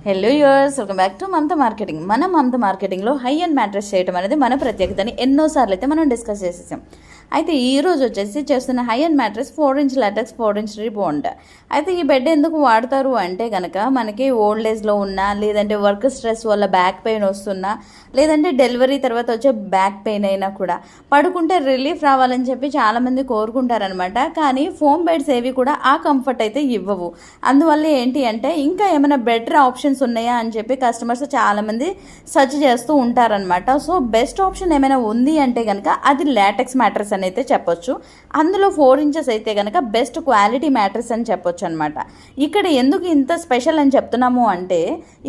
Hello yours, welcome back to Mamata marketing. మన Mamata మార్కెటింగ్లో high end mattress చేయడం అనేది మన ప్రత్యేకతని ఎన్నోసార్లు అయితే మనం డిస్కస్ చేసేసాం. అయితే ఈరోజు వచ్చేసి చేస్తున్న high end mattress 4 inch latex 4 inch rebond. అయితే ఈ బెడ్ ఎందుకు వాడతారు అంటే కనుక మనకి ఓల్డ్ ఏజ్లో ఉన్నా, లేదంటే వర్క్ స్ట్రెస్ వల్ల బ్యాక్ పెయిన్ వస్తున్నా, లేదంటే డెలివరీ తర్వాత వచ్చే బ్యాక్ పెయిన్ అయినా కూడా పడుకుంటే రిలీఫ్ రావాలని చెప్పి చాలామంది కోరుకుంటారనమాట. కానీ ఫోమ్ బెడ్స్ ఏవి కూడా ఆ కంఫర్ట్ అయితే ఇవ్వవు. అందువల్ల ఏంటి అంటే ఇంకా ఏమైనా బెటర్ ఆప్షన్స్ ఉన్నాయా అని చెప్పి కస్టమర్స్ చాలామంది సెర్చ్ చేస్తూ ఉంటారనమాట. సో బెస్ట్ ఆప్షన్ ఏమైనా ఉంది అంటే కనుక అది లాటెక్స్ మ్యాట్రెస్ అని అయితే చెప్పొచ్చు. అందులో 4 ఇంచెస్ అయితే కనుక బెస్ట్ క్వాలిటీ మ్యాట్రెస్ అని చెప్పొచ్చు అనమాట. ఇక్కడ ఎందుకు ఇంత స్పెషల్ అని చెప్తున్నాము అంటే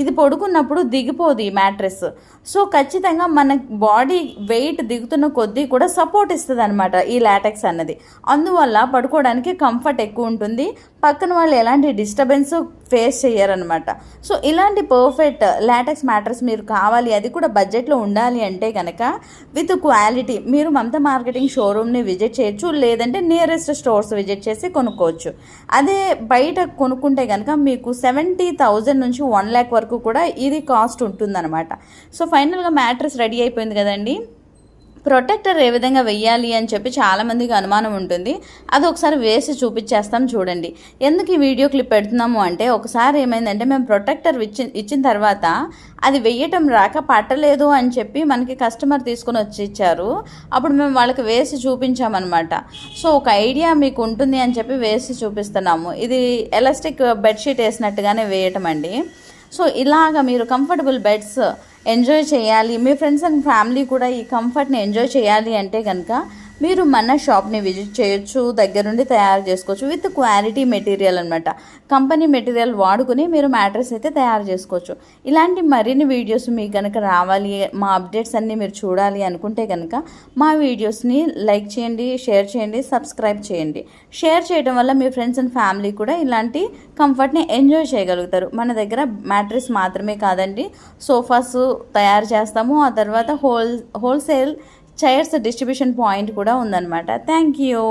ఇది పడుకున్నప్పుడు దిగిపోదు ఈ మ్యాట్రెస్. సో ఖచ్చితంగా మన బాడీ వెయిట్ దిగుతున్న కొద్దీ కూడా సపోర్ట్ ఇస్తుంది అనమాట ఈ లాటెక్స్ అన్నది. అందువల్ల పడుకోవడానికి కంఫర్ట్ ఎక్కువ ఉంటుంది, పక్కన వాళ్ళు ఎలాంటి డిస్టర్బెన్స్ ఫేస్ చేయరనమాట. సో ఇలాంటి పర్ఫెక్ట్ లాటెక్స్ మ్యాట్రెస్ మీరు కావాలి, అది కూడా బడ్జెట్లో ఉండాలి అంటే కనుక విత్ క్వాలిటీ మీరు మమతా మార్కెటింగ్ షోరూమ్ని విజిట్ చేయొచ్చు, లేదంటే నియరెస్ట్ స్టోర్స్ విజిట్ చేసి కొనుక్కోవచ్చు. అదే బయట కొనుక్కుంటే కనుక మీకు 70,000 నుంచి 1 lakh వరకు కూడా ఇది కాస్ట్ ఉంటుందన్నమాట. సో ఫైనల్గా మ్యాట్రెస్ రెడీ అయిపోయింది కదండి. ప్రొటెక్టర్ ఏ విధంగా వెయ్యాలి అని చెప్పి చాలామందికి అనుమానం ఉంటుంది. అది ఒకసారి వేసి చూపించేస్తాం చూడండి. ఎందుకు ఈ వీడియో క్లిప్ పెడుతున్నాము అంటే ఒకసారి ఏమైందంటే మేము ప్రొటెక్టర్ ఇచ్చిన తర్వాత అది వెయ్యటం రాక పట్టలేదు అని చెప్పి మనకి కస్టమర్ తీసుకొని వచ్చి ఇచ్చారు. అప్పుడు మేము వాళ్ళకి వేసి చూపించామన్నమాట. సో ఒక ఐడియా మీకు ఉంటుంది అని చెప్పి వేసి చూపిస్తున్నాము. ఇది ఎలాస్టిక్ బెడ్షీట్ వేసినట్టుగానే వేయటం అండి. సో ఇలాగా మీరు కంఫర్టబుల్ బెడ్స్ ఎంజాయ్ చేయాలి, మీ ఫ్రెండ్స్ అండ్ ఫ్యామిలీ కూడా ఈ కంఫర్ట్ని ఎంజాయ్ చేయాలి అంటే కనుక మీరు మన షాప్ని విజిట్ చేయొచ్చు, దగ్గరుండి తయారు చేసుకోవచ్చు విత్ క్వాలిటీ మెటీరియల్ అనమాట. కంపెనీ మెటీరియల్ వాడుకుని మీరు మ్యాట్రెస్ అయితే తయారు చేసుకోవచ్చు. ఇలాంటి మరిన్ని వీడియోస్ మీకు కనుక రావాలి, మా అప్డేట్స్ అన్నీ మీరు చూడాలి అనుకుంటే కనుక మా వీడియోస్ని లైక్ చేయండి, షేర్ చేయండి, సబ్స్క్రైబ్ చేయండి. షేర్ చేయడం వల్ల మీ ఫ్రెండ్స్ అండ్ ఫ్యామిలీ కూడా ఇలాంటి కంఫర్ట్ని ఎంజాయ్ చేయగలుగుతారు. మన దగ్గర మ్యాట్రెస్ మాత్రమే కాదండి, సోఫాస్ తయారు చేస్తాము. ఆ తర్వాత హోల్సేల్ చైర్స్ డిస్ట్రిబ్యూషన్ పాయింట్ కూడా ఉందన్నమాట. Thank you.